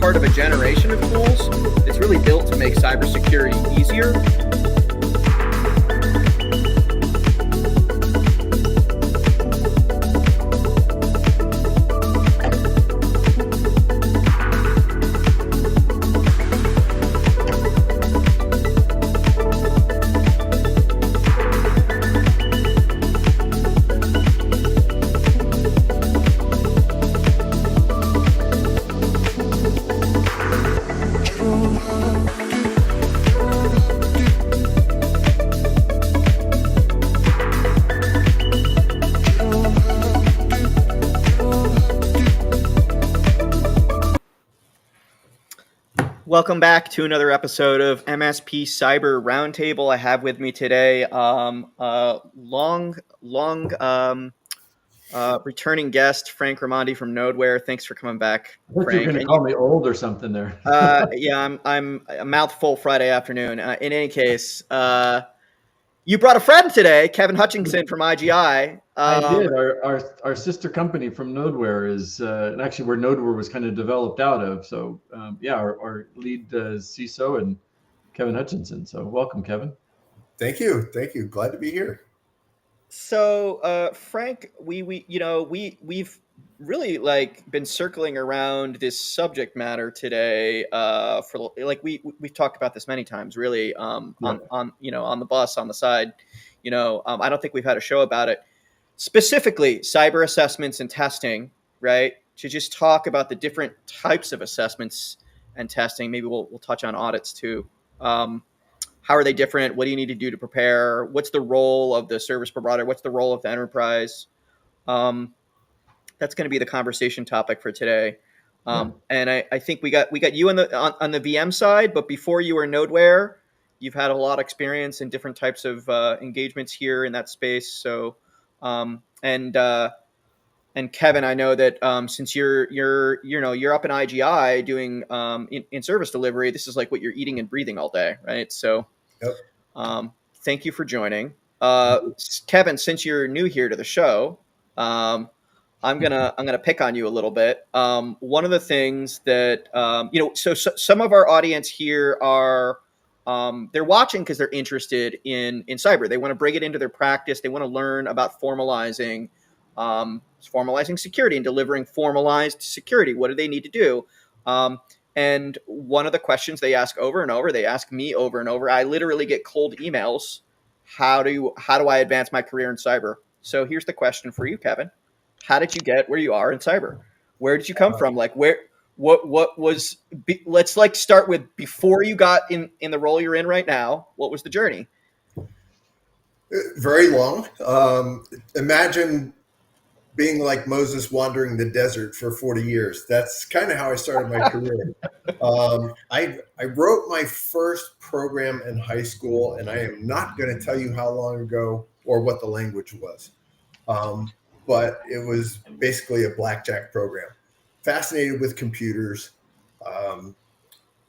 part of a generation of tools that's really built to make cybersecurity easier. Welcome back to another episode of MSP Cyber Roundtable. I have with me today returning guest, Frank Raimondi from Nodeware. Thanks for coming back, I thought Frank. you were going to call me old or something there. Yeah, I'm a mouthful Friday afternoon. In any case, you brought a friend today, Kevin Hutchinson from IGI. I did. Our sister company from Nodeware is and actually where Nodeware was kind of developed out of. So our lead CISO and Kevin Hutchinson. So welcome, Kevin. Thank you. Glad to be here. So Frank, we've really been circling around this subject matter today for we've talked about this many times, really, on the bus, on the side. I don't think we've had a show about it. Specifically, cyber assessments and testing, right? To just talk about the different types of assessments and testing. Maybe we'll touch on audits too. How are they different? What do you need to do to prepare? What's the role of the service provider? What's the role of the enterprise? That's going to be the conversation topic for today. And I think we got you on the VM side, but before you were Nodeware, you've had a lot of experience in different types of engagements here in that space. So, and Kevin, I know that since you're up in IGI doing in service delivery, this is like what you're eating and breathing all day, right? So, yep. Thank you for joining, Kevin. Since you're new here to the show, I'm gonna pick on you a little bit. One of the things that so some of our audience here are they're watching because they're interested in cyber. They want to bring it into their practice. They want to learn about formalizing security and delivering formalized security. What do they need to do? And one of the questions they ask over and over, they ask me over and over. I literally get cold emails. How do I advance my career in cyber? So here's the question for you, Kevin. How did you get where you are in cyber? Where did you come from? Let's start with before you got in the role you're in right now. What was the journey? Very long. Imagine being like Moses wandering the desert for 40 years. That's kind of how I started my career. I wrote my first program in high school, and I am not going to tell you how long ago or what the language was. But it was basically a blackjack program. Fascinated with computers.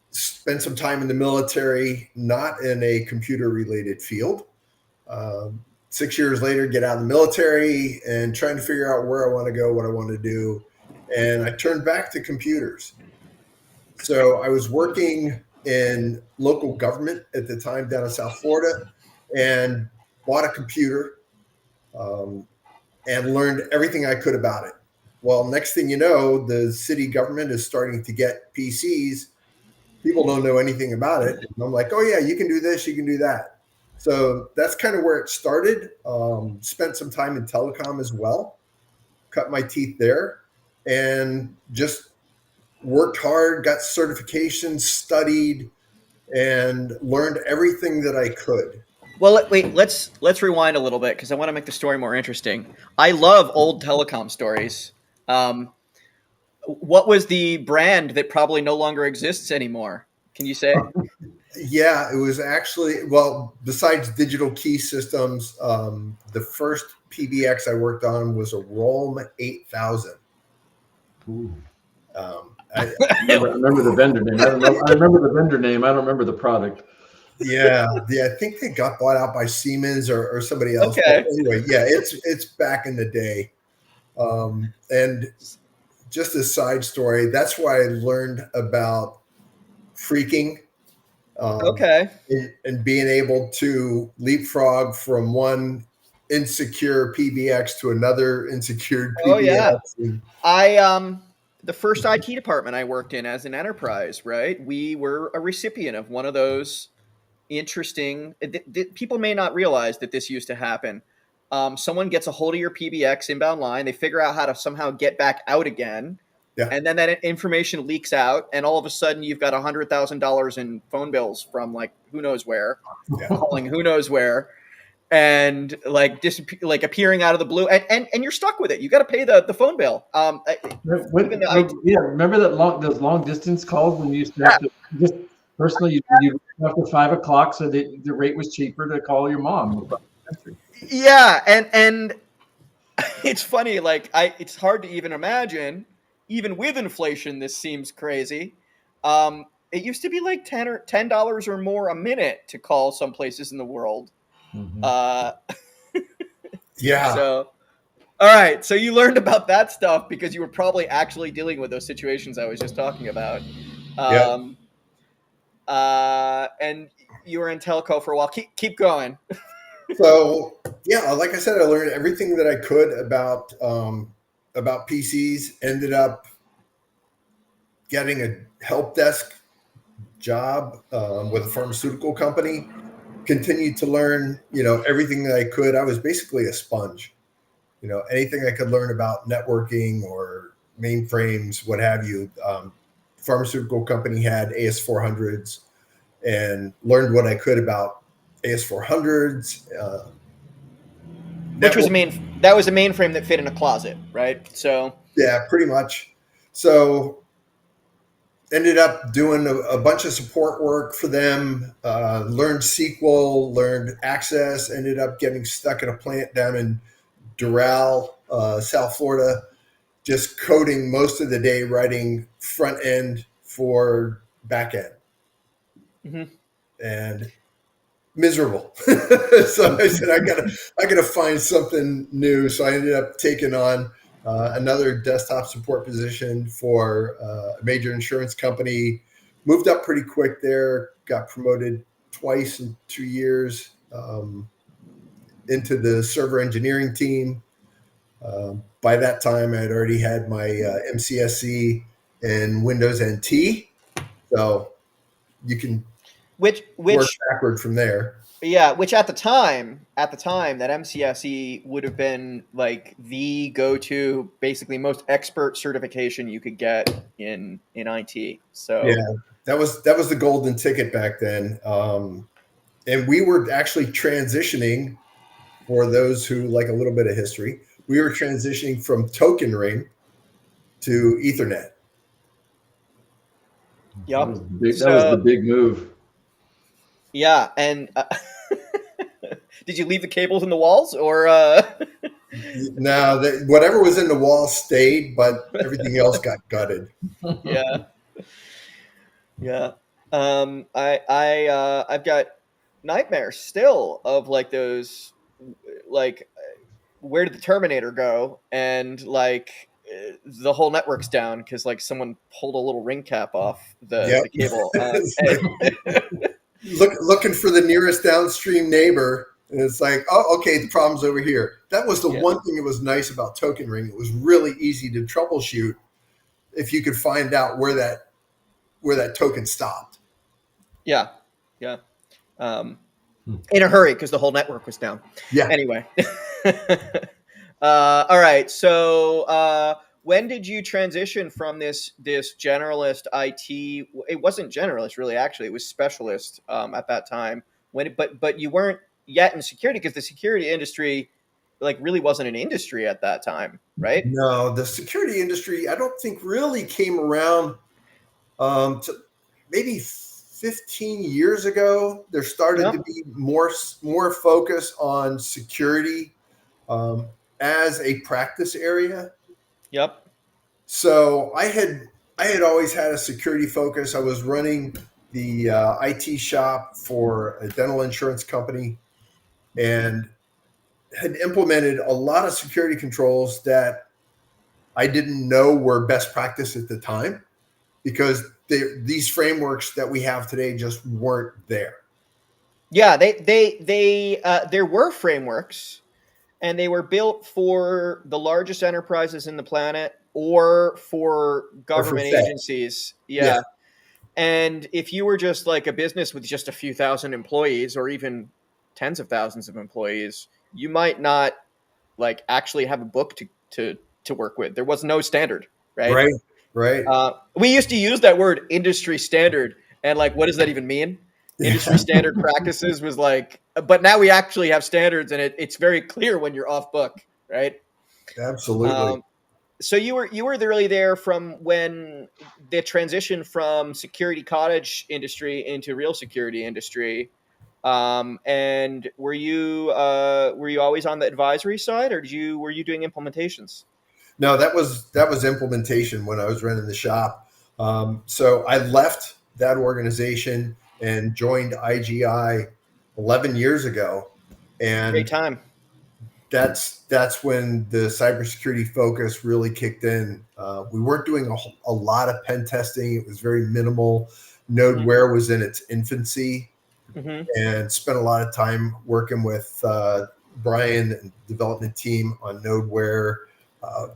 Spent some time in the military, not in a computer-related field. 6 years later, get out of the military and trying to figure out where I want to go, what I want to do. And I turned back to computers. So I was working in local government at the time down in South Florida and bought a computer and learned everything I could about it. Well, next thing you know, the city government is starting to get PCs. People don't know anything about it. And I'm like, oh yeah, you can do this, you can do that. So that's kind of where it started. Spent some time in telecom as well, cut my teeth there, and just worked hard, got certifications, studied, and learned everything that I could. Well, wait, let's rewind a little bit because I want to make the story more interesting. I love old telecom stories. What was the brand that probably no longer exists anymore? Can you say? Yeah, it was actually, besides digital key systems, the first PBX I worked on was a Roam 8000. I remember the vendor name. I remember the vendor name. I don't remember the product. Yeah. I think they got bought out by Siemens or somebody else. Okay. But anyway, yeah, it's back in the day. And just a side story. That's why I learned about phreaking. Okay. And being able to leapfrog from one insecure PBX to another insecure Oh yeah. PBX. And, The first IT department I worked in as an enterprise, right? We were a recipient of one of those interesting. People may not realize that this used to happen. Someone gets a hold of your PBX inbound line. They figure out how to somehow get back out again, yeah. and then that information leaks out, and all of a sudden you've got $100,000 in phone bills from like who knows where, Yeah. calling who knows where, and like appearing out of the blue, and you're stuck with it. You got to pay the phone bill. Remember those long distance calls when you used to have to just personally you after 5 o'clock so that the rate was cheaper to call your mom. Yeah, and it's funny. Like it's hard to even imagine. Even with inflation, this seems crazy. It used to be like $10 or more a minute to call some places in the world. Mm-hmm. Yeah. So, all right. So you learned about that stuff because you were probably actually dealing with those situations I was just talking about. And you were in telco for a while. Keep going. So yeah, like I said, I learned everything that I could about PCs. Ended up getting a help desk job with a pharmaceutical company. Continued to learn, everything that I could. I was basically a sponge. Anything I could learn about networking or mainframes, what have you. Pharmaceutical company had AS400s, and learned what I could about AS400s. Which was that was a mainframe that fit in a closet, right? So yeah, pretty much. So ended up doing a bunch of support work for them, learned SQL, learned Access, ended up getting stuck in a plant down in Doral, South Florida, just coding most of the day, writing front end for back end. Mm-hmm. And miserable. So I said, I gotta find something new. So I ended up taking on another desktop support position for a major insurance company. Moved up pretty quick there. Got promoted twice in 2 years into the server engineering team. By that time, I had already had my MCSC and Windows NT. So you can which work backward from there. Yeah, which at the time that MCSE would have been like the go-to, basically most expert certification you could get in IT. So yeah, that was the golden ticket back then. And we were actually transitioning, for those who like a little bit of history, we were transitioning from token ring to Ethernet. Yep. That was the big move. Yeah, and did you leave the cables in the walls, or? No, whatever was in the wall stayed, but everything else got gutted. Yeah. I've got nightmares still of like those, like, where did the Terminator go? And like the whole network's down because like someone pulled a little ring cap off the cable. Looking for the nearest downstream neighbor, and it's like, oh, okay, the problem's over here. That was the one thing that was nice about Token Ring. It was really easy to troubleshoot if you could find out where that token stopped. Yeah. In a hurry because the whole network was down. Yeah. Anyway. All right. So when did you transition from this generalist IT? It wasn't generalist, really. Actually, it was specialist at that time. But you weren't yet in security because the security industry, like, really wasn't an industry at that time, right? No, the security industry, I don't think really came around to maybe 15 years ago. There started to be more focus on security as a practice area. Yep. So I had always had a security focus. I was running the IT shop for a dental insurance company and had implemented a lot of security controls that I didn't know were best practice at the time, because these frameworks that we have today just weren't there. Yeah, there were frameworks, and they were built for the largest enterprises in the planet or for Or for government Fed. agencies. Yeah. Yeah. And if you were just like a business with just a few thousand employees or even tens of thousands of employees, you might not like actually have a book to work with. There was no standard, right? Right. Right. We used to use that word industry standard, and like, what does that even mean? Industry standard practices was like, but now we actually have standards, and it's very clear when you're off book, right? Absolutely. So you were really there from when the transition from security cottage industry into real security industry. And were you always on the advisory side, or were you doing implementations? No, that was implementation when I was running the shop. So I left that organization and joined IGI 11 years ago, Great and time. that's when the cybersecurity focus really kicked in. We weren't doing a lot of pen testing; it was very minimal. Nodeware was in its infancy, and spent a lot of time working with Brian and development team on Nodeware,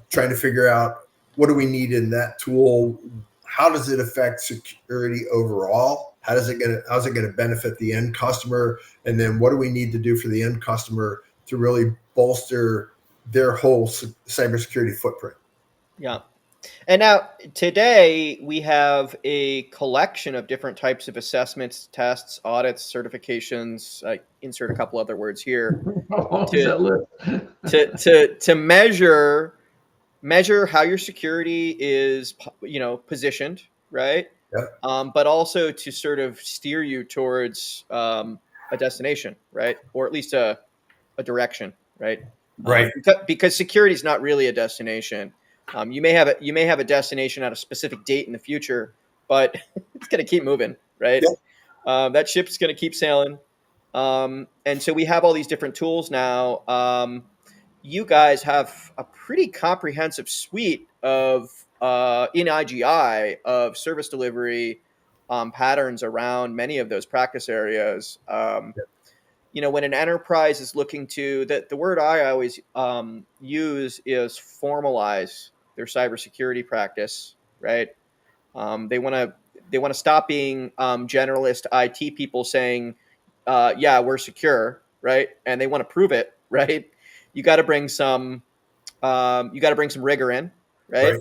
trying to figure out what do we need in that tool. How does it affect security overall? How's it going to benefit the end customer? And then what do we need to do for the end customer to really bolster their whole cybersecurity footprint? Yeah. And now today we have a collection of different types of assessments, tests, audits, certifications. I insert a couple other words here to measure how your security is, positioned, right? Yep. But also to sort of steer you towards a destination, right? Or at least a direction, right? Right. Because security is not really a destination. You may have a destination at a specific date in the future, but it's going to keep moving, right? Yep. That ship's going to keep sailing. And so we have all these different tools now. You guys have a pretty comprehensive suite of in IGI of service delivery patterns around many of those practice areas. When an enterprise is looking to, the word I always use is formalize their cybersecurity practice, right? They want to stop being generalist IT people saying, "Yeah, we're secure," right? And they want to prove it, right? You got to bring some rigor in, right?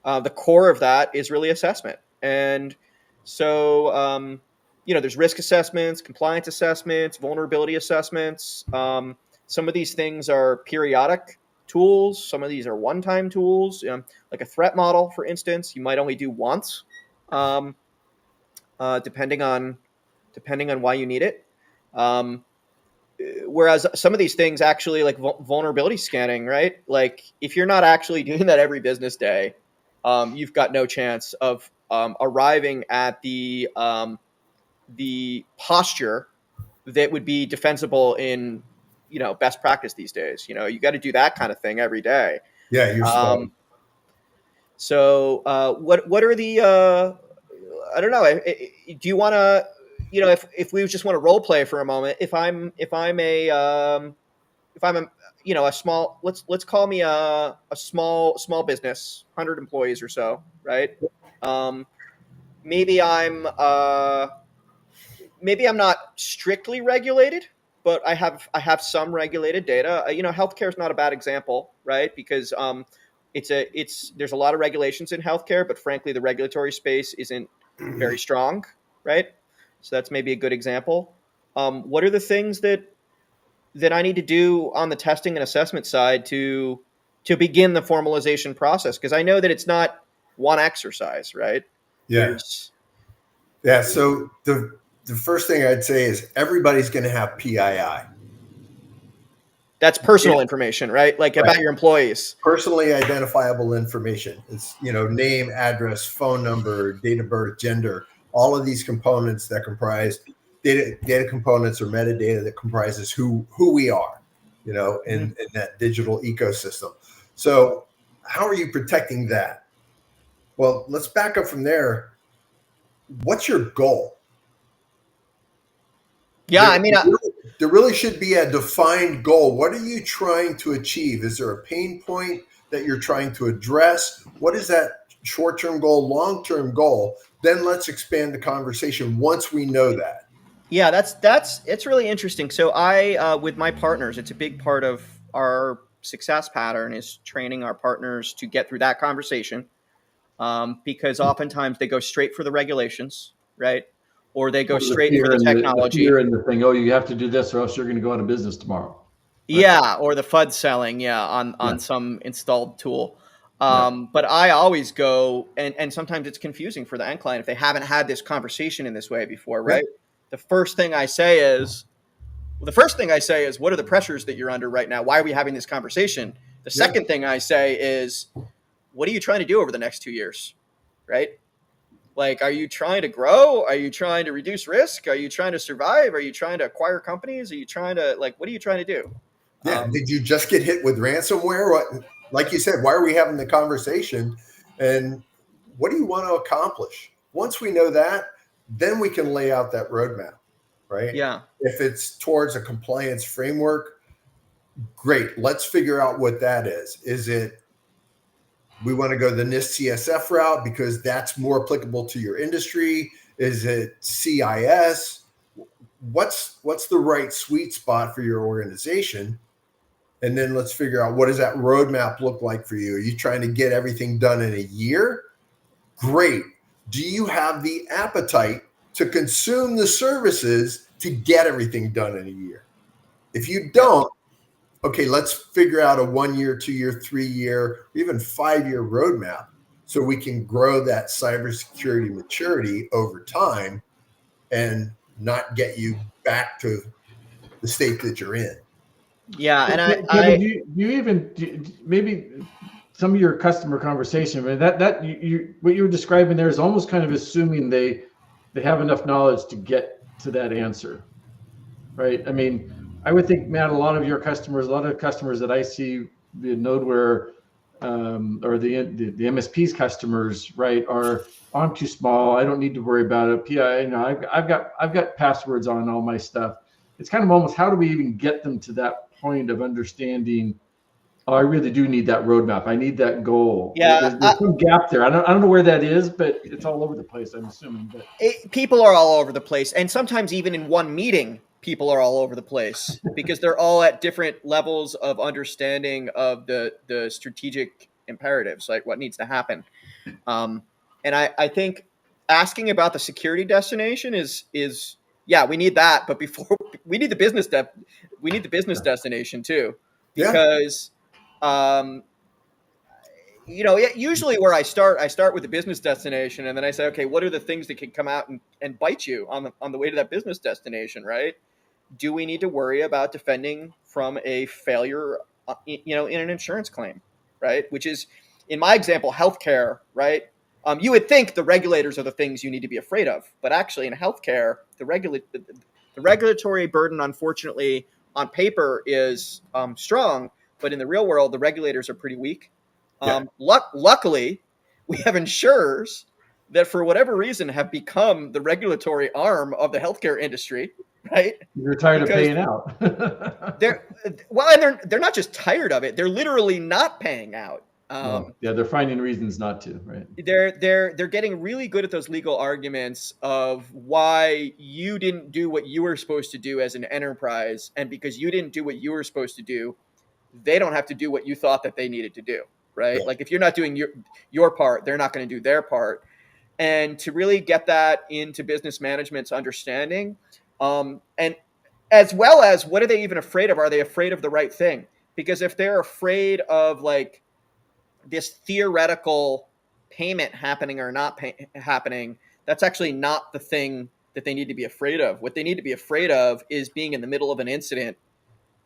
The core of that is really assessment, and so there's risk assessments, compliance assessments, vulnerability assessments. Some of these things are periodic tools. Some of these are one-time tools, like a threat model, for instance. You might only do once, depending on why you need it. Whereas some of these things actually, like vulnerability scanning, right? Like if you're not actually doing that every business day, you've got no chance of arriving at the posture that would be defensible in best practice these days. You got to do that kind of thing every day. Yeah, you're spot on. So what are the I don't know. Do you want to, if we just want to role play for a moment, if I'm a a small, let's call me a small business, 100 employees or so, right? Maybe I'm not strictly regulated, but I have some regulated data. Healthcare is not a bad example, right? Because there's a lot of regulations in healthcare, but frankly, the regulatory space isn't very strong, right? So that's maybe a good example. What are the things that I need to do on the testing and assessment side to begin the formalization process? Because I know that it's not one exercise, right? Yeah. So the first thing I'd say is everybody's going to have PII. That's personal information, right? Like about your employees. Personally identifiable information. It's, name, address, phone number, date of birth, gender, all of these components that comprise data components or metadata that comprises who we are, in that digital ecosystem. So how are you protecting that? Well, let's back up from there. What's your goal? Yeah, there really should be a defined goal. What are you trying to achieve? Is there a pain point that you're trying to address? What is that short-term goal, long-term goal? Then let's expand the conversation once we know that. Yeah, it's really interesting. So with my partners, it's a big part of our success pattern is training our partners to get through that conversation, because oftentimes they go straight for the regulations, right? Or they go straight for the technology. The fear and the thing, oh, you have to do this or else you're going to go out of business tomorrow. Right? Yeah, or the FUD selling, on some installed tool. But I always go, and sometimes it's confusing for the end client if they haven't had this conversation in this way before, right? Yeah. The first thing I say is, what are the pressures that you're under right now? Why are we having this conversation? The second thing I say is, what are you trying to do over the next 2 years, right? Like, are you trying to grow? Are you trying to reduce risk? Are you trying to survive? Are you trying to acquire companies? Are you trying to, what are you trying to do? Yeah. Did you just get hit with ransomware? What, like you said, why are we having the conversation? And what do you want to accomplish? Once we know that, then we can lay out that roadmap, right? Yeah. If it's towards a compliance framework, great. Let's figure out what that is. Is it we want to go the NIST CSF route because that's more applicable to your industry? Is it CIS? What's the right sweet spot for your organization? And then let's figure out, what does that roadmap look like for you? Are you trying to get everything done in a year? Great. Do you have the appetite to consume the services to get everything done in a year? If you don't, okay, let's figure out a 1 year, 2 year, 3 year, even 5 year roadmap so we can grow that cybersecurity maturity over time and not get you back to the state that you're in. Yeah, and Kevin, do you maybe some of your customer conversation, I mean, what you were describing there is almost kind of assuming they have enough knowledge to get to that answer, right? I mean, I would think, Matt, a lot of customers that I see, the Nodeware or the MSP's customers, right, are, oh, I'm too small, I don't need to worry about it. I've got passwords on all my stuff. It's kind of almost, how do we even get them to that point of understanding, oh, I really do need that roadmap. I need that goal. Yeah, there's some gap there. I don't know where that is, but it's all over the place, I'm assuming. But people are all over the place, and sometimes even in one meeting, people are all over the place because they're all at different levels of understanding of the strategic imperatives, like what needs to happen. And I think asking about the security destination is yeah, we need that, but before we need the business destination too, because usually where I start with the business destination, and then I say, okay, what are the things that can come out and bite you on the way to that business destination, right? Do we need to worry about defending from a failure, in an insurance claim, right? Which is, in my example, healthcare, right? You would think the regulators are the things you need to be afraid of, but actually in healthcare, the regulatory burden, unfortunately, on paper is strong, but in the real world, the regulators are pretty weak. Luckily, we have insurers that, for whatever reason, have become the regulatory arm of the healthcare industry, right? You're tired of paying out. they're not just tired of it; they're literally not paying out. They're finding reasons not to, right? They're getting really good at those legal arguments of why you didn't do what you were supposed to do as an enterprise, and because you didn't do what you were supposed to do, they don't have to do what you thought that they needed to do, right? Like, if you're not doing your part, they're not going to do their part. And to really get that into business management's understanding, and as well as, what are they even afraid of? Are they afraid of the right thing? Because if they're afraid of, like, this theoretical payment happening or not happening, that's actually not the thing that they need to be afraid of. What they need to be afraid of is being in the middle of an incident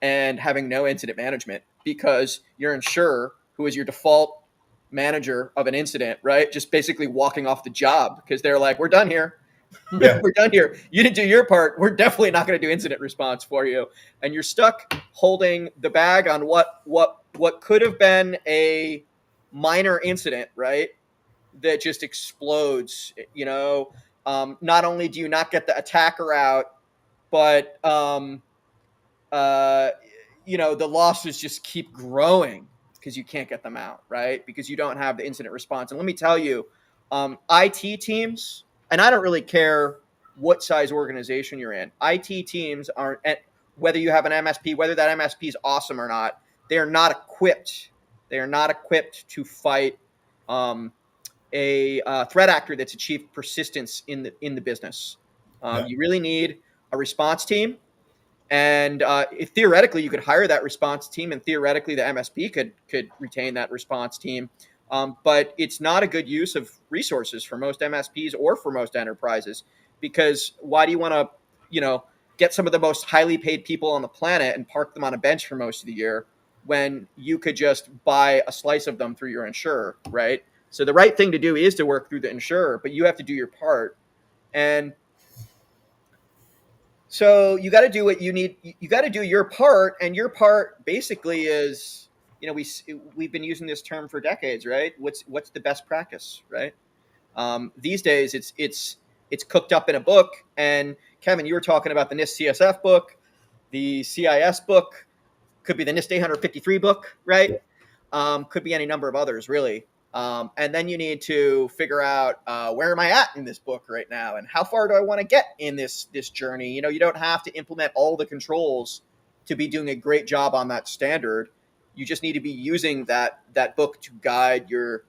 and having no incident management, because your insurer, who is your default manager of an incident, right, just basically walking off the job because they're like, we're done here. Yeah. We're done here. You didn't do your part. We're definitely not going to do incident response for you. And you're stuck holding the bag on what could have been a minor incident, right, that just explodes. Not only do you not get the attacker out, but the losses just keep growing because you can't get them out, right? Because you don't have the incident response. And let me tell you, IT teams, and I don't really care what size organization you're in, IT teams aren't, whether you have an MSP, whether that MSP is awesome or not, they are not equipped. They are not equipped to fight a threat actor that's achieved persistence in the business. You really need a response team. And theoretically, you could hire that response team, and theoretically, the MSP could retain that response team. But it's not a good use of resources for most MSPs or for most enterprises, because why do you want to, get some of the most highly paid people on the planet and park them on a bench for most of the year when you could just buy a slice of them through your insurer, right? So the right thing to do is to work through the insurer, but you have to do your part. And so you got to do what you need. You got to do your part, and your part basically is, we've been using this term for decades, right? What's the best practice, right? These days, it's cooked up in a book. And Kevin, you were talking about the NIST CSF book, the CIS book, could be the NIST 853 book, right? Could be any number of others, really. And then you need to figure out where am I at in this book right now, and how far do I want to get in this journey? You don't have to implement all the controls to be doing a great job on that standard. You just need to be using that book to guide your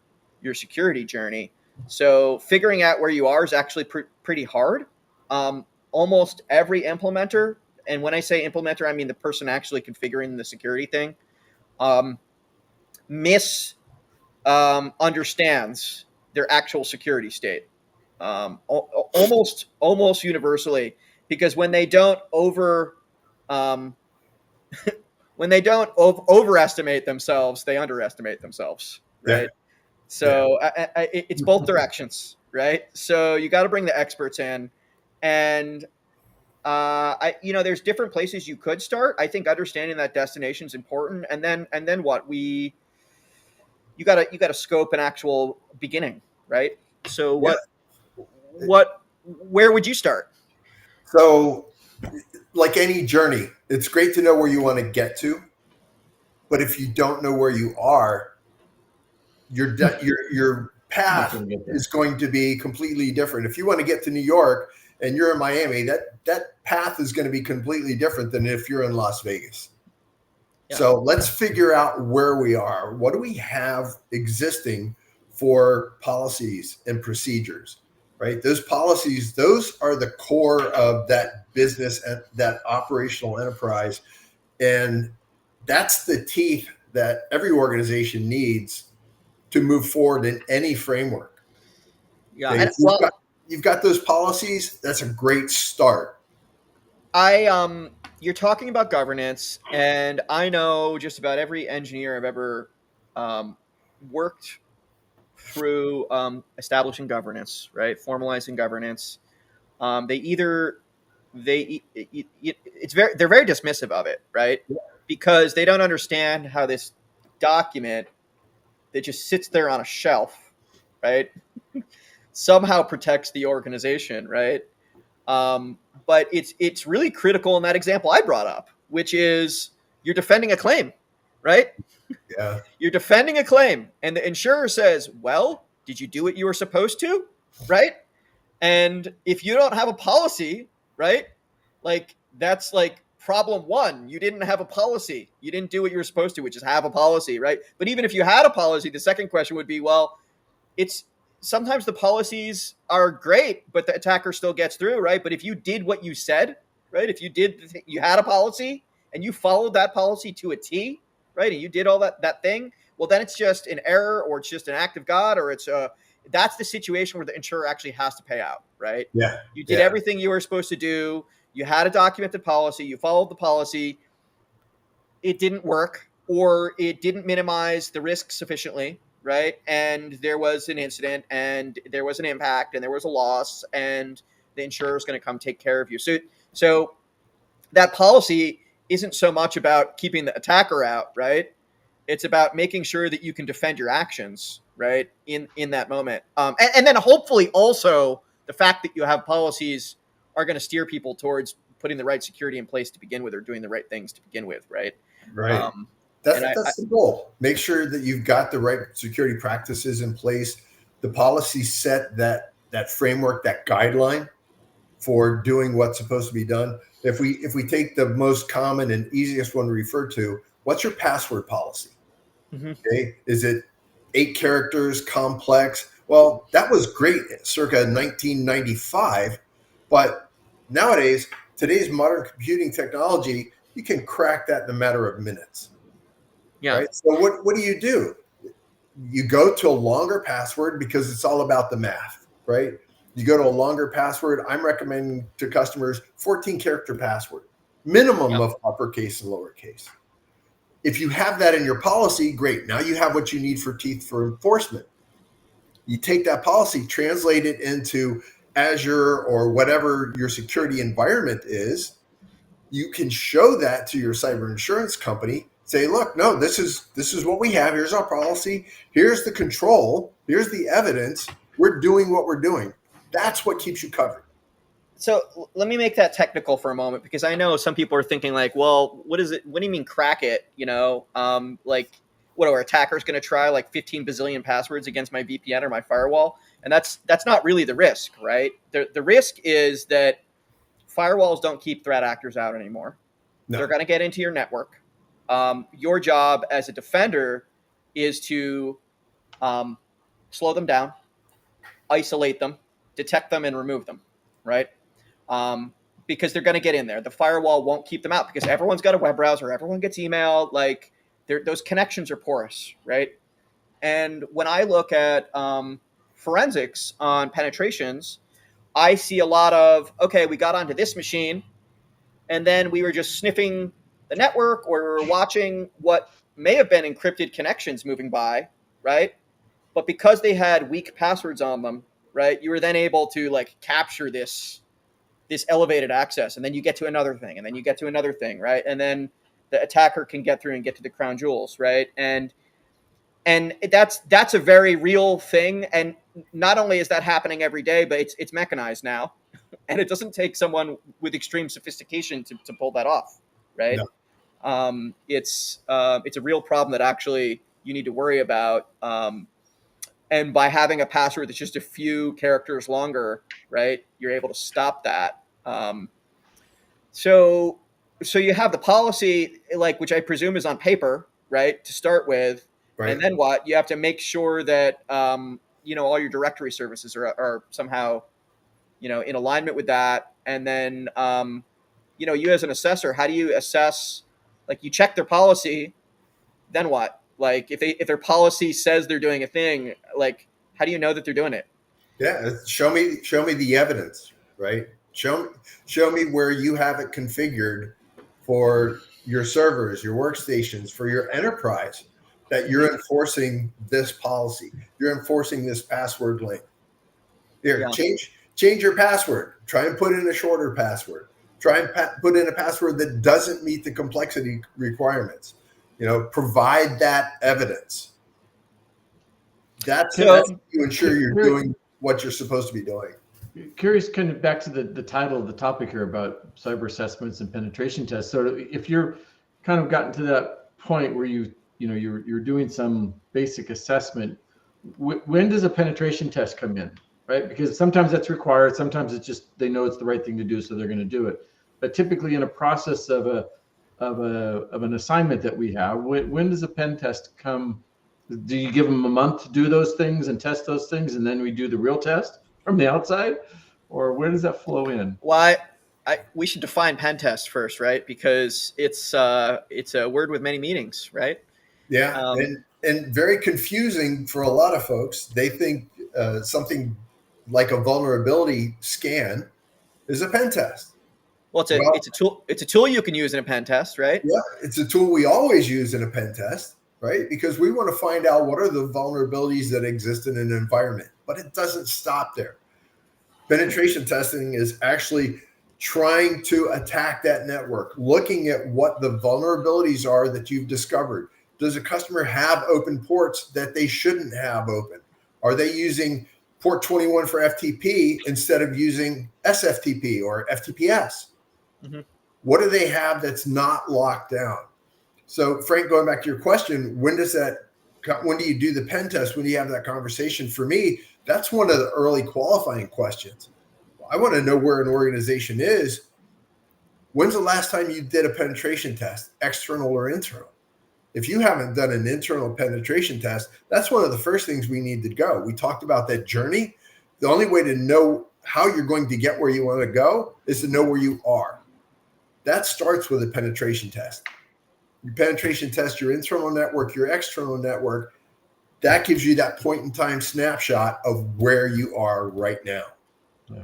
security journey. So figuring out where you are is actually pretty hard. Almost every implementer, and when I say implementer, I mean the person actually configuring the security thing, understands their actual security state, almost universally, because when they don't overestimate themselves, they underestimate themselves, right? Yeah. So it's both directions, right? So you got to bring the experts in, and there's different places you could start. I think understanding that destination is important, and then what you got to scope an actual beginning, right? So where would you start? So, like any journey, it's great to know where you want to get to, but if you don't know where you are, your path is going to be completely different. If you want to get to New York and you're in Miami, that path is going to be completely different than if you're in Las Vegas. Yeah. So let's figure out where we are. What do we have existing for policies and procedures, right? Those policies, those are the core of that business and that operational enterprise. And that's the teeth that every organization needs to move forward in any framework. Yeah. Okay? You've got those policies. That's a great start. You're talking about governance, and I know just about every engineer I've ever worked through establishing governance, right? Formalizing governance. They're very dismissive of it, right? Yeah. Because they don't understand how this document that just sits there on a shelf, right, somehow protects the organization, right? But it's really critical in that example I brought up, which is you're defending a claim, right? Yeah. You're defending a claim, and the insurer says, well, did you do what you were supposed to, right? And if you don't have a policy, right, like that's like problem one. You didn't have a policy. You didn't do what you were supposed to, which is have a policy, right? But even if you had a policy, the second question would be, well, it's sometimes the policies are great, but the attacker still gets through, right? But if you did what you said, right? If you had a policy and you followed that policy to a T, right? And you did all that thing, well, then it's just an error, or it's just an act of God, or that's the situation where the insurer actually has to pay out, right? Yeah. You did everything you were supposed to do. You had a documented policy. You followed the policy. It didn't work, or it didn't minimize the risk sufficiently, right? And there was an incident, and there was an impact, and there was a loss, and the insurer is going to come take care of you. So that policy isn't so much about keeping the attacker out, right? It's about making sure that you can defend your actions, right, in that moment. And then hopefully also the fact that you have policies are going to steer people towards putting the right security in place to begin with, or doing the right things to begin with, right? Right. That's the goal. Make sure that you've got the right security practices in place. The policy set that framework, that guideline for doing what's supposed to be done. If we take the most common and easiest one to refer to, what's your password policy? Mm-hmm. Okay, is it 8 characters, complex? Well, that was great circa 1995, but nowadays, today's modern computing technology, you can crack that in a matter of minutes. Yeah. Right? So what do? You go to a longer password because it's all about the math, right? You go to a longer password. I'm recommending to customers 14-character password, minimum of uppercase and lowercase. If you have that in your policy, great. Now you have what you need for teeth for enforcement. You take that policy, translate it into Azure or whatever your security environment is. You can show that to your cyber insurance company. Say, look, no, this is what we have. Here's our policy. Here's the control. Here's the evidence. We're doing what we're doing. That's what keeps you covered. So let me make that technical for a moment, because I know some people are thinking like, well, what is it? What do you mean crack it? Like, what are attackers going to try like 15 bazillion passwords against my VPN or my firewall? And that's not really the risk, right? The risk is that firewalls don't keep threat actors out anymore. No. They're going to get into your network. Your job as a defender is to slow them down, isolate them, detect them, and remove them, right? Because they're going to get in there. The firewall won't keep them out because everyone's got a web browser, everyone gets email, like those connections are porous, right? And when I look at forensics on penetrations, I see a lot of, okay, we got onto this machine and then we were just sniffing the network, or we were watching what may have been encrypted connections moving by, right? But because they had weak passwords on them, right, you were then able to like capture this elevated access, and then you get to another thing, and then you get to another thing, right? And then the attacker can get through and get to the crown jewels, right? And that's a very real thing. And not only is that happening every day, but it's mechanized now, and it doesn't take someone with extreme sophistication to pull that off, right? No. It's a real problem that actually you need to worry about. And by having a password that's just a few characters longer, right, you're able to stop that. So you have the policy, like, which I presume is on paper, right, to start with. Right. And then what? You have to make sure that, all your directory services are somehow, in alignment with that. And then, you as an assessor, how do you assess, like, you check their policy, then what? Like, if their policy says they're doing a thing, like, how do you know that they're doing it? Yeah, show me the evidence, right? Show me where you have it configured for your servers, your workstations, for your enterprise, that you're enforcing this policy. You're enforcing this password length. Here, change your password. Try and put in a shorter password. Try and put in a password that doesn't meet the complexity requirements. Provide that evidence. That's you ensure you're doing what you're supposed to be doing. Curious, kind of back to the title of the topic here about cyber assessments and penetration tests. So if you're kind of gotten to that point where you're doing some basic assessment, when does a penetration test come in, right? Because sometimes that's required. Sometimes it's just they know it's the right thing to do, so they're going to do it. But typically, in a process of an assignment that we have, when does a pen test come? Do you give them a month to do those things and test those things, and then we do the real test from the outside, or where does that flow in? Well, we should define pen test first, right? Because it's a word with many meanings, right? Yeah, and very confusing for a lot of folks. They think something like a vulnerability scan is a pen test. Well, it's a tool. It's a tool you can use in a pen test, right? Yeah, it's a tool we always use in a pen test, right? Because we want to find out what are the vulnerabilities that exist in an environment. But it doesn't stop there. Penetration testing is actually trying to attack that network, looking at what the vulnerabilities are that you've discovered, Does a customer have open ports that they shouldn't have open? Are they using port 21 for FTP instead of using SFTP or FTPS? Mm-hmm. What do they have that's not locked down? So, Frank, going back to your question, when do you do the pen test? When do you have that conversation? For me, that's one of the early qualifying questions. I want to know where an organization is. When's the last time you did a penetration test, external or internal? If you haven't done an internal penetration test, that's one of the first things we need to go. We talked about that journey. The only way to know how you're going to get where you want to go is to know where you are. That starts with a penetration test. You penetration test your internal network, your external network. That gives you that point in time snapshot of where you are right now. Yeah.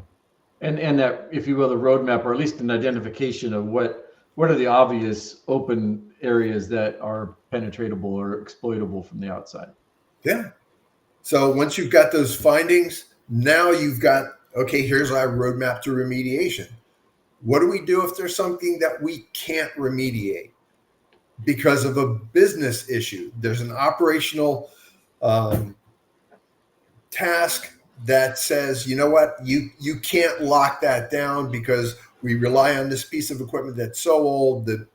And that, if you will, the roadmap, or at least an identification of what are the obvious open areas that are penetratable or exploitable from the outside. Yeah. So once you've got those findings, now you've got, okay, here's our roadmap to remediation. What do we do if there's something that we can't remediate because of a business issue? There's an operational task that says, you know what, you can't lock that down because we rely on this piece of equipment that's so old that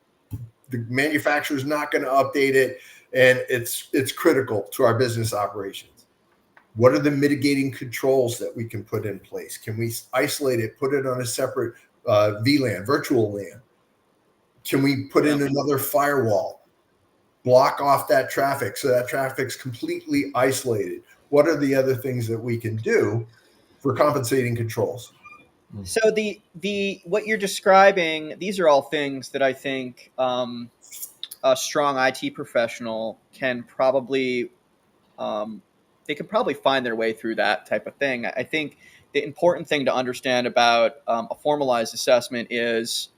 the manufacturer's not going to update it, and it's critical to our business operations. What are the mitigating controls that we can put in place? Can we isolate it, put it on a separate VLAN, virtual LAN? Can we put in another firewall, block off that traffic so that traffic's completely isolated? What are the other things that we can do for compensating controls? So the what you're describing, these are all things that I think a strong IT professional can probably they can probably find their way through that type of thing. I think the important thing to understand about a formalized assessment is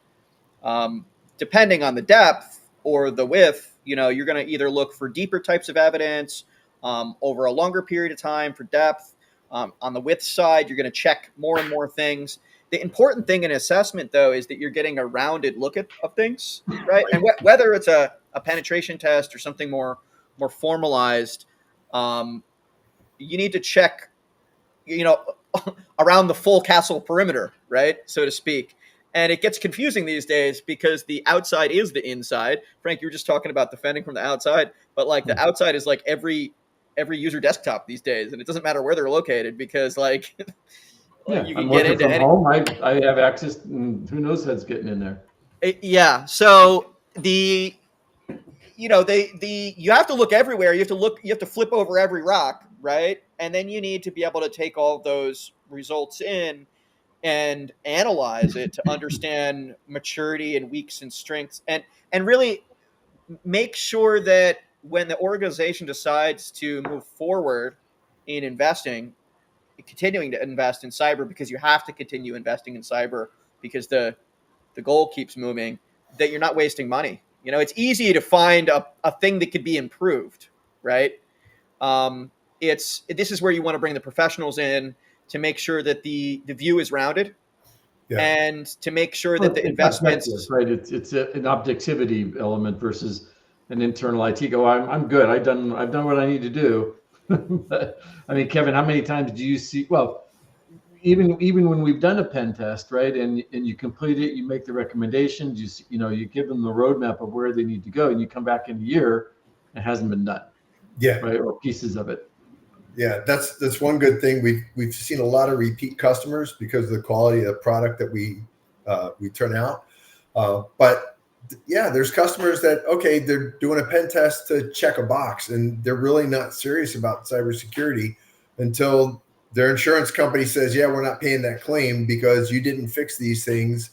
depending on the depth or the width, you're going to either look for deeper types of evidence over a longer period of time for depth. On the width side, you're going to check more and more things. The important thing in assessment, though, is that you're getting a rounded look of things, right? And whether it's a penetration test or something more formalized, you need to check, around the full castle perimeter, right, so to speak. And it gets confusing these days because the outside is the inside. Frank, you were just talking about defending from the outside, but like the outside is like every user desktop these days, and it doesn't matter where they're located because like you can get into any home. I have access, and who knows what's getting in there. Yeah. So you have to look everywhere. You have to flip over every rock, right? And then you need to be able to take all those results in and analyze it to understand maturity and weaks and strengths, and really make sure that when the organization decides to move forward in continuing to invest in cyber, because you have to continue investing in cyber because the goal keeps moving, that you're not wasting money. It's easy to find a thing that could be improved, right? This is where you want to bring the professionals in to make sure that the view is rounded, and to make sure that the investments, right? It's an objectivity element versus an internal IT go. I'm good. I've done what I need to do. But, I mean, Kevin, how many times do you see? Well, even when we've done a pen test, right, and you complete it, you make the recommendations, you give them the roadmap of where they need to go, and you come back in a year, it hasn't been done. Yeah. Right, or pieces of it. Yeah, that's one good thing. We've seen a lot of repeat customers because of the quality of the product that we turn out. But yeah, there's customers that, okay, they're doing a pen test to check a box, and they're really not serious about cybersecurity until their insurance company says, yeah, we're not paying that claim because you didn't fix these things,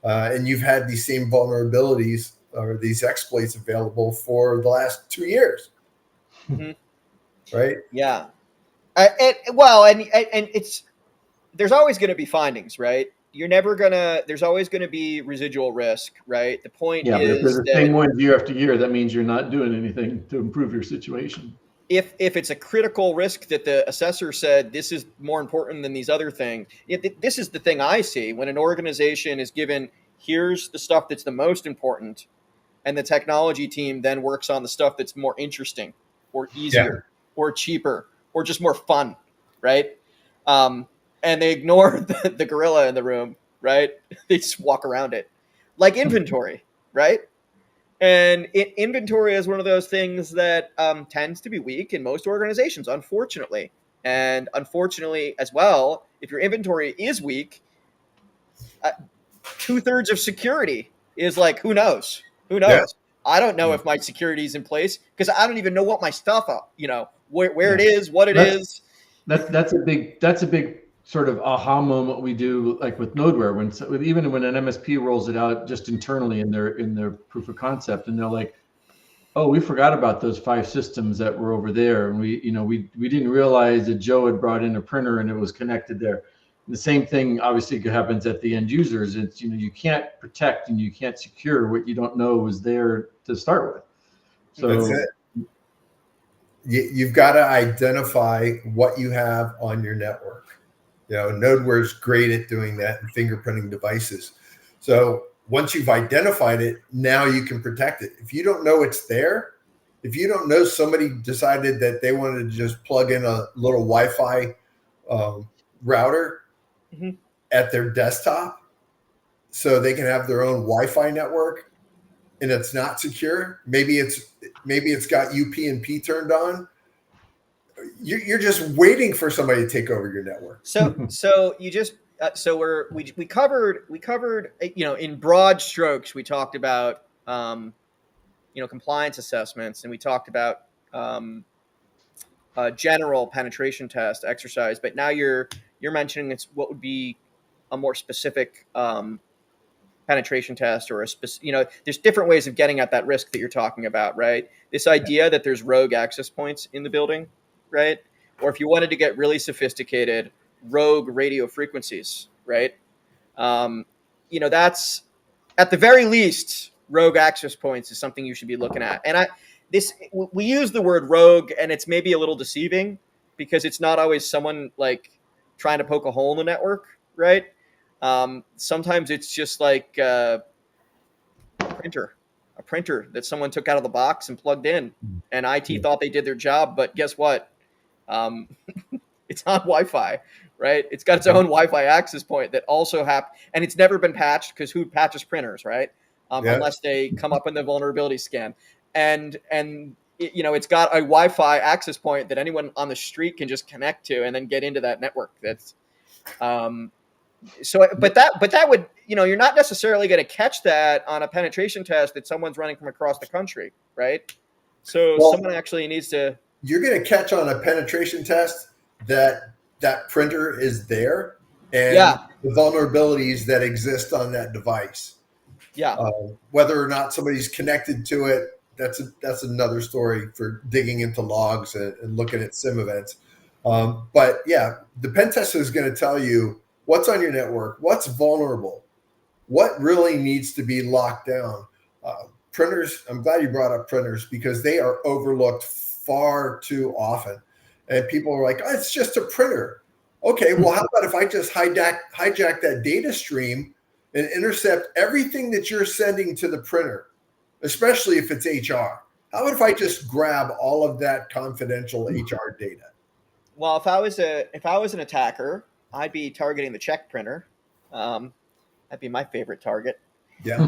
and you've had these same vulnerabilities or these exploits available for the last 2 years. Mm-hmm. Right? Yeah. And there's always going to be findings, right? There's always going to be residual risk, right? The point is, but if there's the same one year after year, that means you're not doing anything to improve your situation. If it's a critical risk that the assessor said this is more important than these other things, this is the thing I see when an organization is given, here's the stuff that's the most important, and the technology team then works on the stuff that's more interesting or easier or cheaper or just more fun, right? And they ignore the gorilla in the room, right? They just walk around it, like inventory, right? And inventory is one of those things that tends to be weak in most organizations, unfortunately. And unfortunately, as well, if your inventory is weak, 2/3 of security is like, who knows? Who knows? Yeah. I don't know if my security is in place because I don't even know what my stuff, where it is, what it is. That's a big sort of aha moment we do, like with Nodeware, even when an MSP rolls it out just internally in their proof of concept, and they're like, oh, we forgot about those 5 systems that were over there, and we didn't realize that Joe had brought in a printer and it was connected there. And the same thing obviously happens at the end users. It's you can't protect and you can't secure what you don't know was there to start with. So that's it. You've got to identify what you have on your network. Nodeware is great at doing that and fingerprinting devices. So once you've identified it, now you can protect it. If you don't know it's there, if you don't know somebody decided that they wanted to just plug in a little Wi-Fi router at their desktop so they can have their own Wi-Fi network, and it's not secure, maybe it's got UP&P turned on, you're just waiting for somebody to take over your network. So you just we covered in broad strokes, we talked about compliance assessments, and we talked about general penetration test exercise, but now you're mentioning it's what would be a more specific penetration test, or there's different ways of getting at that risk that you're talking about, right? This idea that there's rogue access points in the building, right? Or if you wanted to get really sophisticated, rogue radio frequencies, right? That's at the very least, rogue access points is something you should be looking at. And we use the word rogue, and it's maybe a little deceiving because it's not always someone like trying to poke a hole in the network, right? Sometimes it's just like a printer that someone took out of the box and plugged in, and IT thought they did their job, but guess what? It's on Wi-Fi, right? It's got its own Wi-Fi access point that also and it's never been patched, because who patches printers, right? Unless they come up in the vulnerability scan, and it's got a Wi-Fi access point that anyone on the street can just connect to and then get into that network. That's but that would, you're not necessarily going to catch that on a penetration test that someone's running from across the country, right? So someone actually needs to. You're going to catch on a penetration test that printer is there, and the vulnerabilities that exist on that device. Yeah. Whether or not somebody's connected to it, that's another story for digging into logs and looking at SIM events. But yeah, the pen tester is going to tell you what's on your network, what's vulnerable, what really needs to be locked down. Printers, I'm glad you brought up printers, because they are overlooked far too often. And people are like, oh, it's just a printer. Okay, well, how about if I just hijack that data stream and intercept everything that you're sending to the printer, especially if it's HR? How about if I just grab all of that confidential HR data? Well, if I was an attacker, I'd be targeting the check printer. That'd be my favorite target. Yeah.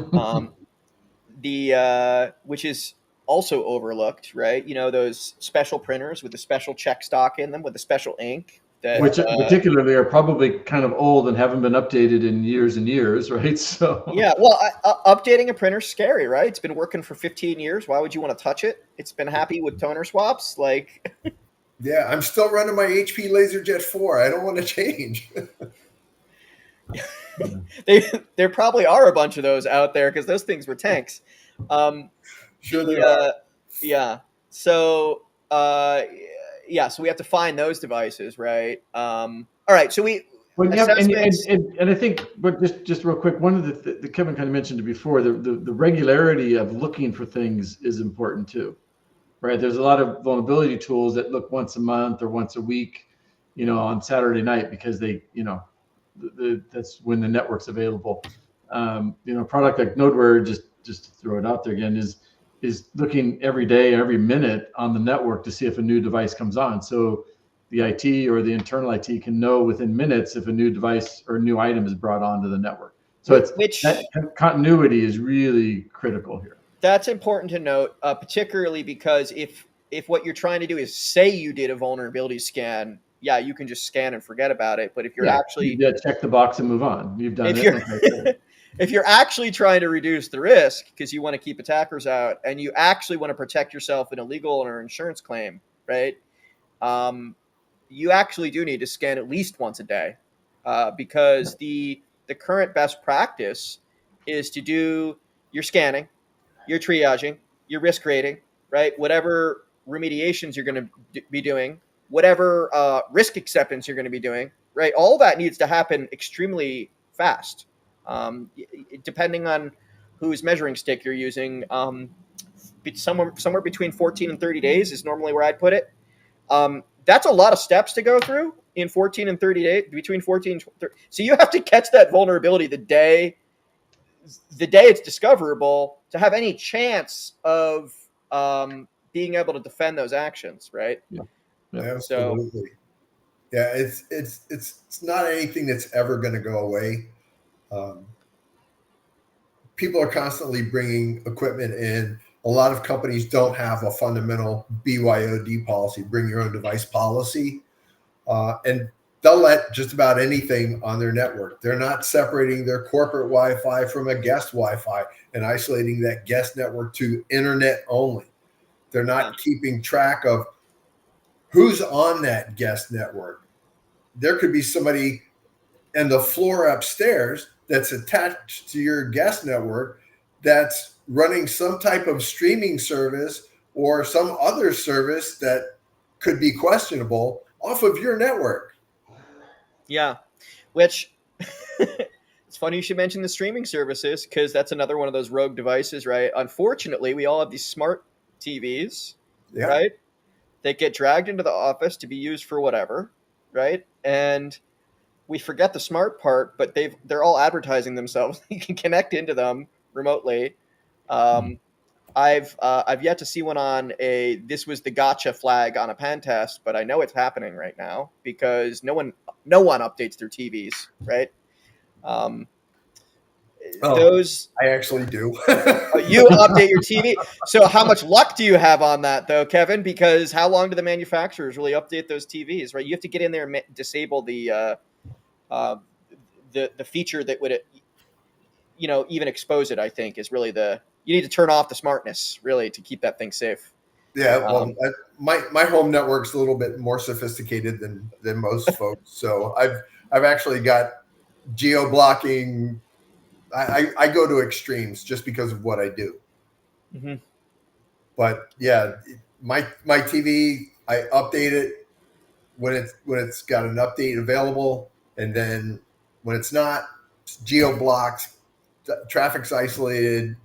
Which is also overlooked, right? Those special printers with the special check stock in them with the special ink. Which particularly are probably kind of old and haven't been updated in years and years, right? So yeah, well, updating a printer's scary, right? It's been working for 15 years. Why would you want to touch it? It's been happy with toner swaps, like. Yeah, I'm still running my HP LaserJet 4. I don't want to change. There probably are a bunch of those out there, because those things were tanks. Sure they are. Yeah. So so we have to find those devices, right? All right. So and I think, but just real quick, one of the Kevin kind of mentioned it before, the regularity of looking for things is important too, right? There's a lot of vulnerability tools that look once a month or once a week, on Saturday night, because they, that's when the network's available. A product like Nodeware, just to throw it out there again, is looking every day, every minute on the network to see if a new device comes on. So the IT or the internal IT can know within minutes if a new device or a new item is brought onto the network. So that continuity is really critical here. That's important to note, particularly because if what you're trying to do is say you did a vulnerability scan, yeah, you can just scan and forget about it. But if you're actually check the box and move on, you've done it. If you're actually trying to reduce the risk because you want to keep attackers out and you actually want to protect yourself in a legal or insurance claim, right? You actually do need to scan at least once a day, because the current best practice is to do your scanning, your triaging, your risk rating, right? Whatever remediations you're going to be doing, whatever risk acceptance you're going to be doing, right? All that needs to happen extremely fast. Depending on whose measuring stick you're using, somewhere between 14 and 30 days is normally where I'd put it. That's a lot of steps to go through in 14 and 30 days, between 14 and 30. So you have to catch that vulnerability the day it's discoverable to have any chance of being able to defend those actions, right? Yeah. Absolutely. Yeah, it's not anything that's ever going to go away. People are constantly bringing equipment in. A lot of companies don't have a fundamental BYOD policy, bring your own device policy, and they'll let just about anything on their network. They're not separating their corporate Wi-Fi from a guest Wi-Fi and isolating that guest network to internet only. They're not keeping track of who's on that guest network. There could be somebody in the floor upstairs that's attached to your guest network that's running some type of streaming service or some other service that could be questionable off of your network. Yeah, which it's funny you should mention the streaming services, because that's another one of those rogue devices, right? Unfortunately, we all have these smart TVs, right? They get dragged into the office to be used for whatever, right? And we forget the smart part, but they're all advertising themselves. You can connect into them remotely. I've yet to see one on this was the gotcha flag on a pen test, but I know it's happening right now because no one updates their TVs, right? I actually do. You update your TV. So how much luck do you have on that, though, Kevin? Because how long do the manufacturers really update those TVs, right? You have to get in there and disable the feature that would, even expose it. I think is really you need to turn off the smartness really to keep that thing safe. Yeah, well, my home network's a little bit more sophisticated than most folks. So I've actually got geo blocking. I go to extremes just because of what I do. Mm-hmm. But yeah, my TV, I update it when it's got an update available, and then when it's not, it's geo blocked, traffic's isolated,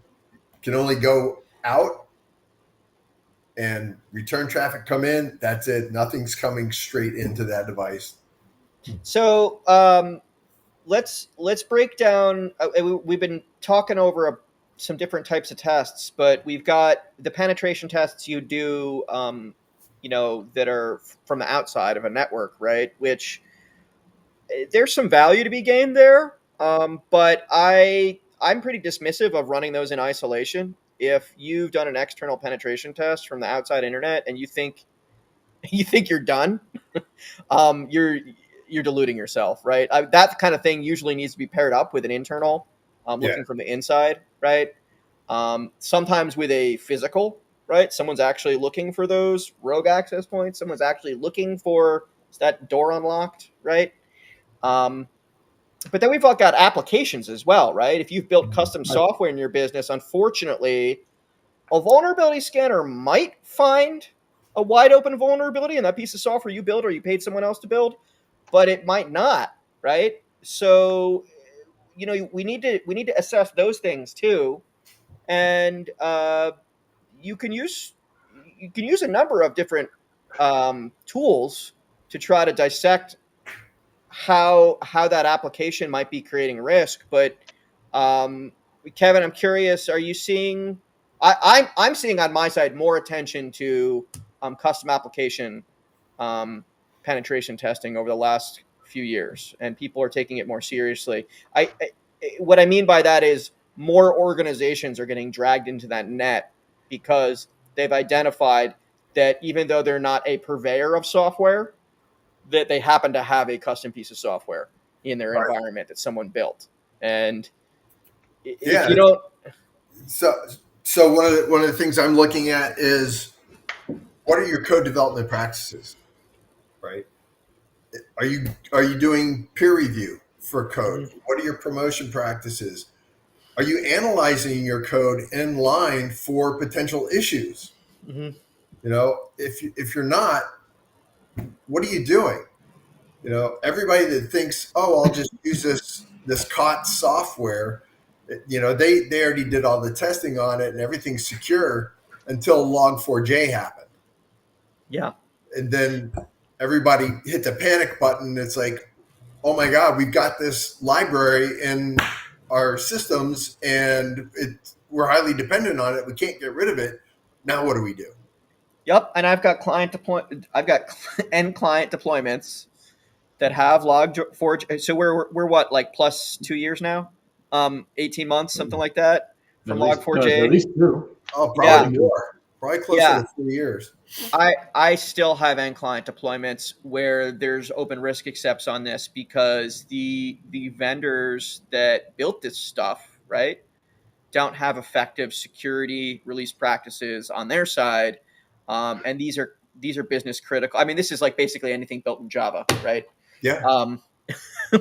can only go out, and return traffic come in. That's it. Nothing's coming straight into that device. So let's break down. We've been talking over some different types of tests, but we've got the penetration tests you do, that are from the outside of a network, right? Which there's some value to be gained there, but I'm pretty dismissive of running those in isolation. If you've done an external penetration test from the outside internet and you think you're done, you're deluding yourself, right? That kind of thing usually needs to be paired up with an internal, looking from the inside, right? Sometimes with a physical, right? Someone's actually looking for those rogue access points. Someone's actually looking for, is that door unlocked, right? But then we've all got applications as well, right? If you've built custom software in your business, unfortunately, a vulnerability scanner might find a wide open vulnerability in that piece of software you build or you paid someone else to build, but it might not, right? So, we need to assess those things too, and you can use a number of different tools to try to dissect how that application might be creating risk. But Kevin, I'm curious. Are you seeing? I'm seeing on my side more attention to custom application um, penetration testing over the last few years, and people are taking it more seriously. What I mean by that is more organizations are getting dragged into that net because they've identified that even though they're not a purveyor of software, that they happen to have a custom piece of software in their Right. environment that someone built. And if Yeah. you don't, So, so one of the things I'm looking at is what are your code development practices, right? Are you doing peer review for code? Mhm. What are your promotion practices? Are you analyzing your code in line for potential issues? Mhm. If you're not, what are you doing? Everybody that thinks, oh, I'll just use this COTS software, they already did all the testing on it and everything's secure until Log4j happened. Yeah. And then everybody hit the panic button. It's like, oh my God, we've got this library in our systems and we're highly dependent on it. We can't get rid of it. Now what do we do? Yep. And I've got end client deployments that have Log4j. So we're what, like plus 2 years now, 18 months, something like that, from At Log4j. least two. Oh, Yeah. probably more. Probably closer Yeah. to 3 years. I still have end client deployments where there's open risk accepts on this because the vendors that built this stuff, right, don't have effective security release practices on their side, and these are business critical. I mean, this is like basically anything built in Java, right? Yeah.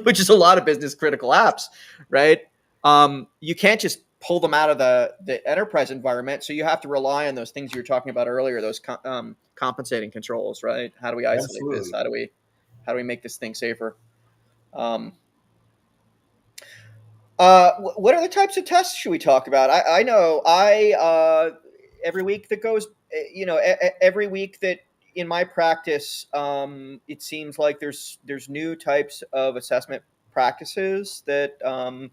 Which is a lot of business critical apps, right? You can't just pull them out of the enterprise environment, so you have to rely on those things you were talking about earlier, those compensating controls, right? How do we isolate this? Absolutely. How do we make this thing safer? Um, what other types of tests should we talk about? I know every week that goes, every week that in my practice, it seems like there's new types of assessment practices that I'm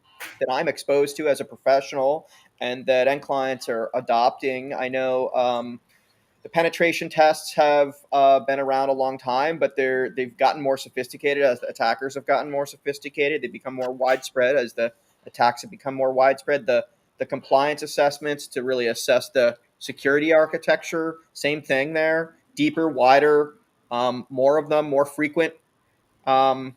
exposed to as a professional, and that end clients are adopting. I know the penetration tests have been around a long time, but they've gotten more sophisticated as the attackers have gotten more sophisticated. They become more widespread as the attacks have become more widespread. The compliance assessments to really assess the security architecture, same thing there. Deeper, wider, more of them, more frequent. Um,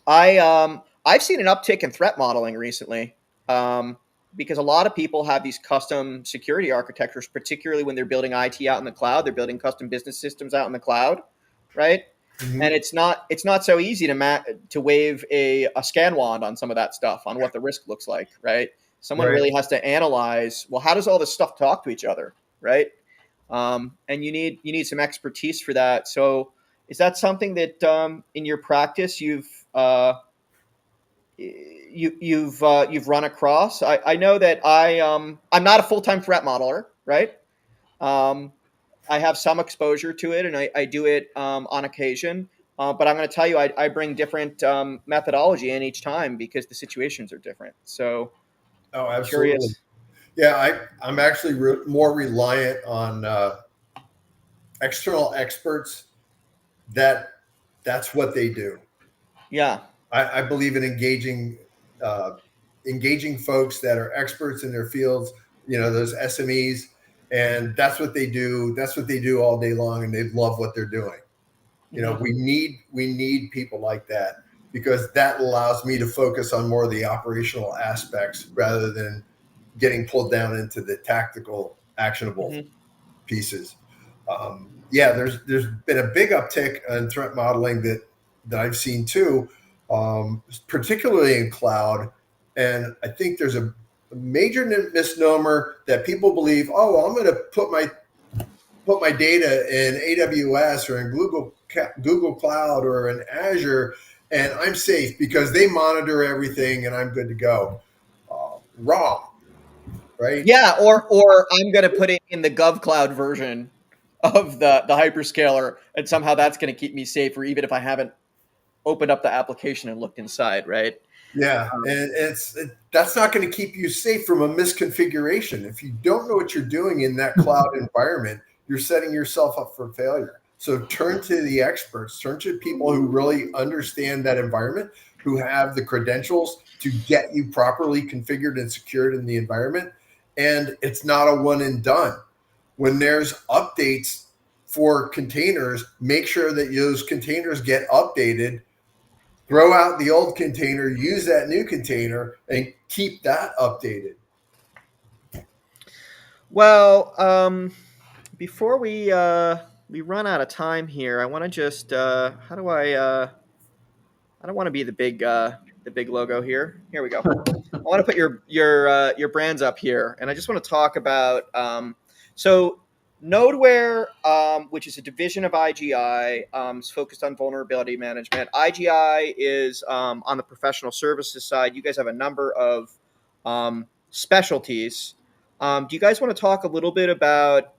I've seen an uptick in threat modeling recently, because a lot of people have these custom security architectures, particularly when they're building IT out in the cloud. They're building custom business systems out in the cloud, right? Mm-hmm. And it's not so easy to wave a scan wand on some of that stuff, on what the risk looks like, right? Someone Right. really has to analyze, well, how does all this stuff talk to each other, right? And you need some expertise for that. So is that something that in your practice you've run across? I know that I'm not a full-time threat modeler, right? Um, I have some exposure to it, and I do it on occasion. But I'm going to tell you, I bring different methodology in each time because the situations are different. So Oh, I'm absolutely. curious. Yeah, I'm actually more reliant on external experts. That's what they do. Yeah. I believe in engaging folks that are experts in their fields. Those SMEs, and that's what they do. That's what they do all day long, and they love what they're doing. Mm-hmm. We need people like that, because that allows me to focus on more of the operational aspects rather than getting pulled down into the tactical, actionable Mm-hmm. pieces. Yeah, there's been a big uptick in threat modeling that I've seen too, particularly in cloud. And I think there's a major misnomer that people believe, oh, well, I'm going to put my data in AWS or in Google Cloud or in Azure, and I'm safe because they monitor everything and I'm good to go. Wrong, right? Yeah, or I'm going to put it in the GovCloud version of the hyperscaler, and somehow that's going to keep me safer, even if I haven't opened up the application and looked inside, right? Yeah, and that's not going to keep you safe from a misconfiguration. If you don't know what you're doing in that cloud environment, you're setting yourself up for failure. So turn to the experts, turn to people who really understand that environment, who have the credentials to get you properly configured and secured in the environment. And it's not a one and done. When there's updates for containers, make sure that those containers get updated. Throw out the old container, use that new container, and keep that updated. Well, before we run out of time here, I want to just how do I don't want to be the big logo here. Here we go. I want to put your brands up here, and I just want to talk about so Nodeware, which is a division of IGI, is focused on vulnerability management. IGI is on the professional services side. You guys have a number of specialties. Do you guys want to talk a little bit about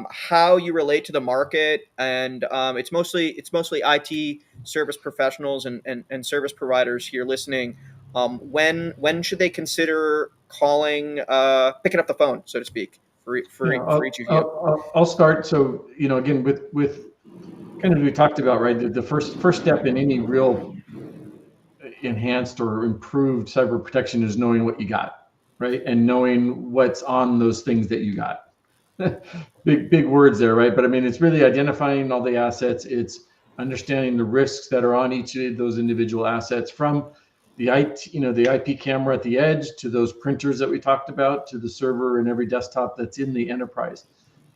how you relate to the market? And it's mostly IT service professionals and service providers here listening. When should they consider calling, picking up the phone, so to speak, for each of you? I'll start. So, again, with kind of we talked about, right, the first step in any real enhanced or improved cyber protection is knowing what you got, right, and knowing what's on those things that you got. big words there, right? But I mean, it's really identifying all the assets. It's understanding the risks that are on each of those individual assets, from the IP camera at the edge, to those printers that we talked about, to the server and every desktop that's in the enterprise.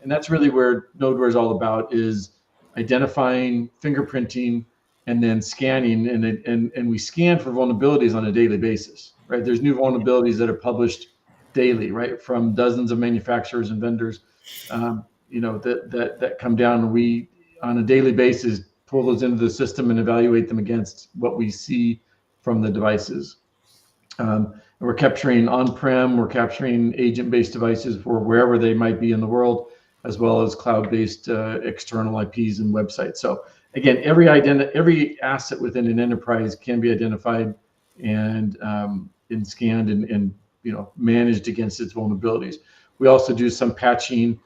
And that's really where Nodeware is all about, is identifying, fingerprinting, and then scanning. And we scan for vulnerabilities on a daily basis, right? There's new vulnerabilities that are published daily, right, from dozens of manufacturers and vendors, that come down, and we, on a daily basis, pull those into the system and evaluate them against what we see from the devices. And we're capturing on-prem, we're capturing agent-based devices for wherever they might be in the world, as well as cloud-based external IPs and websites. So again, every asset within an enterprise can be identified and scanned and managed against its vulnerabilities. We also do some patching.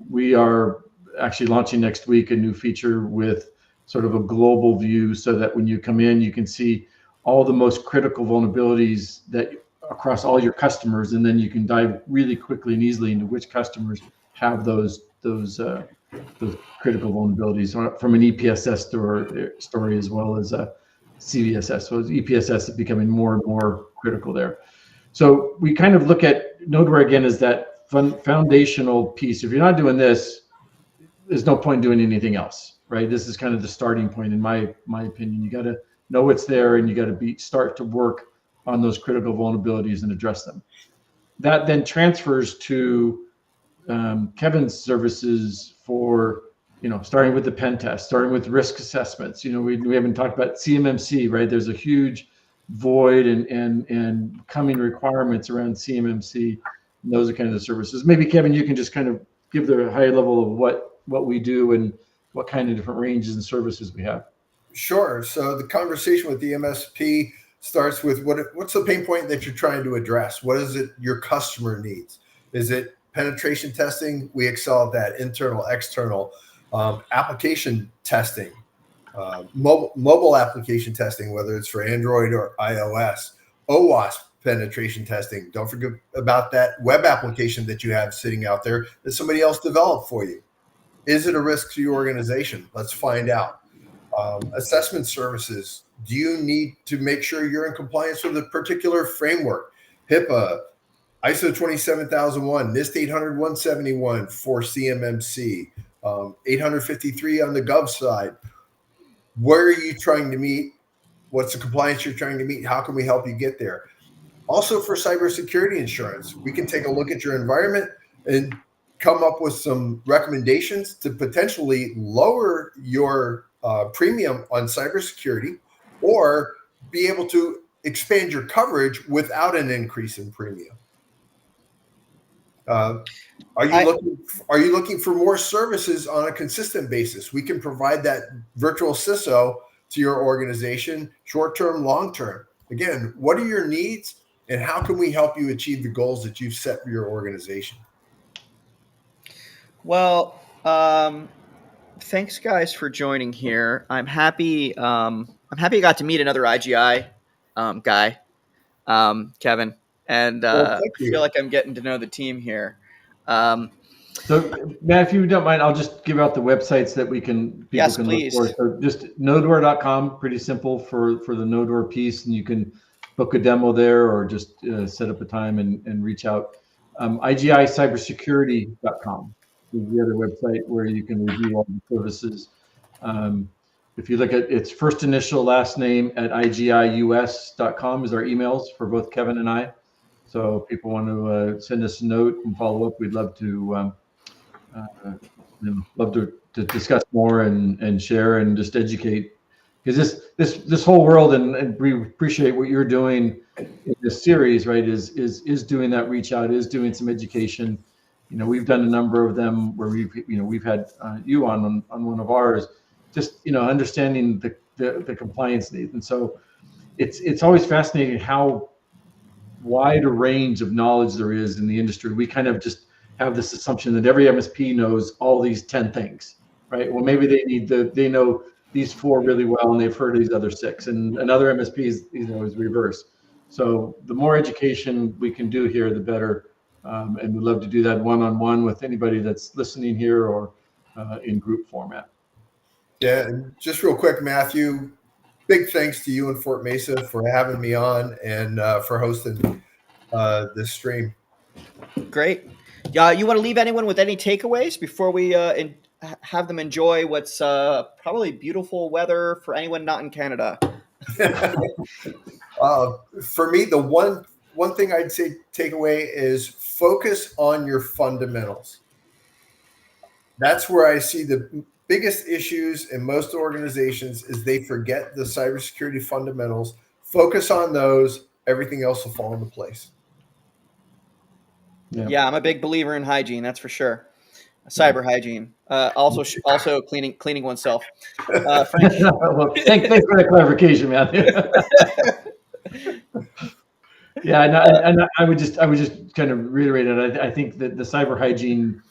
We are actually launching next week a new feature with sort of a global view, so that when you come in, you can see all the most critical vulnerabilities that across all your customers, and then you can dive really quickly and easily into which customers have those critical vulnerabilities from an EPSS story as well as a CVSS. So EPSS is becoming more and more critical there. So we kind of look at Nodeware again as that foundational piece. If you're not doing this, there's no point doing anything else, right? This is kind of the starting point, in my opinion. You got to know what's there, and you got to start to work on those critical vulnerabilities and address them. That then transfers to Kevin's services for, starting with the pen test, starting with risk assessments. We haven't talked about CMMC, right? There's a huge void and coming requirements around CMMC. And those are kind of the services. Maybe Kevin, you can just kind of give the high level of what we do and what kind of different ranges and services we have. Sure. So the conversation with the MSP starts with what's the pain point that you're trying to address? What is it your customer needs? Is it penetration testing? We excel at that. Internal, external, application testing, mobile application testing, whether it's for Android or iOS, OWASP penetration testing. Don't forget about that web application that you have sitting out there that somebody else developed for you. Is it a risk to your organization? Let's find out. Assessment services. Do you need to make sure you're in compliance with a particular framework? HIPAA, ISO 27001, NIST 800-171 for CMMC, 853 on the Gov side. Where are you trying to meet? What's the compliance you're trying to meet? How can we help you get there? Also, for cybersecurity insurance, we can take a look at your environment and come up with some recommendations to potentially lower your premium on cybersecurity, or be able to expand your coverage without an increase in premium. Are you looking for more services on a consistent basis? We can provide that virtual CISO to your organization, short-term, long-term. Again, what are your needs and how can we help you achieve the goals that you've set for your organization? Well, thanks guys for joining here. I'm happy. I'm happy I got to meet another IGI guy, Kevin, and Well, I thank feel you. like I'm getting to know the team here. Um, So, Matt, if you don't mind, I'll just give out the websites that people Yes, can look please. for. So just nodeware.com, pretty simple for the Nodeware piece, and you can book a demo there or just set up a time and reach out. IGI Cybersecurity.com is the other website where you can review all the services. If you look at its first initial last name at IGIUS.com is our emails for both Kevin and I. So if people want to send us a note and follow up, we'd love to to discuss more and share and just educate, because this whole world, and we appreciate what you're doing in this series, right, is doing that reach out, is doing some education. We've done a number of them where we've had you on one of ours, just understanding the compliance needs. And so it's always fascinating how wide a range of knowledge there is in the industry. We kind of just have this assumption that every MSP knows all these 10 things, right? Well, maybe they know these 4 really well and they've heard of these other 6, and another MSP is reverse. So the more education we can do here, the better. And we'd love to do that one-on-one with anybody that's listening here or in group format. Yeah, and just real quick, Matthew, big thanks to you in Fort Mesa for having me on and for hosting this stream. Great. Yeah, you want to leave anyone with any takeaways before we have them enjoy what's probably beautiful weather for anyone not in Canada? For me, the one thing I'd say take away is focus on your fundamentals. That's where I see the biggest issues in most organizations is they forget the cybersecurity fundamentals. Focus on those. Everything else will fall into place. Yeah, I'm a big believer in hygiene. That's for sure. Cyber hygiene. Also cleaning oneself. Well, thanks for the clarification, Matthew. Yeah, and I would just kind of reiterate it. I think that the cyber hygiene,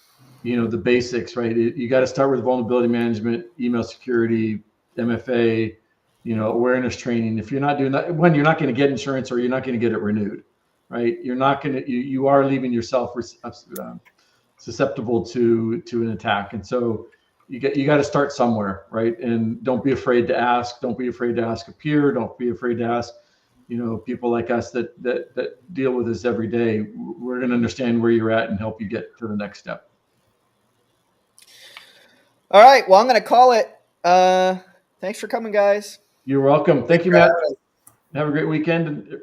the basics, right? You got to start with vulnerability management, email security, MFA, awareness training. If you're not doing that, you're not going to get insurance or you're not going to get it renewed, right? You're not going to. You are leaving yourself susceptible to an attack, and so you got to start somewhere, right? And don't be afraid to ask. Don't be afraid to ask a peer. Don't be afraid to ask people like us that deal with this every day. We're going to understand where you're at and help you get to the next step. All right. Well, I'm going to call it. Thanks for coming, guys. You're welcome. Thank you, Matt. Have a great weekend.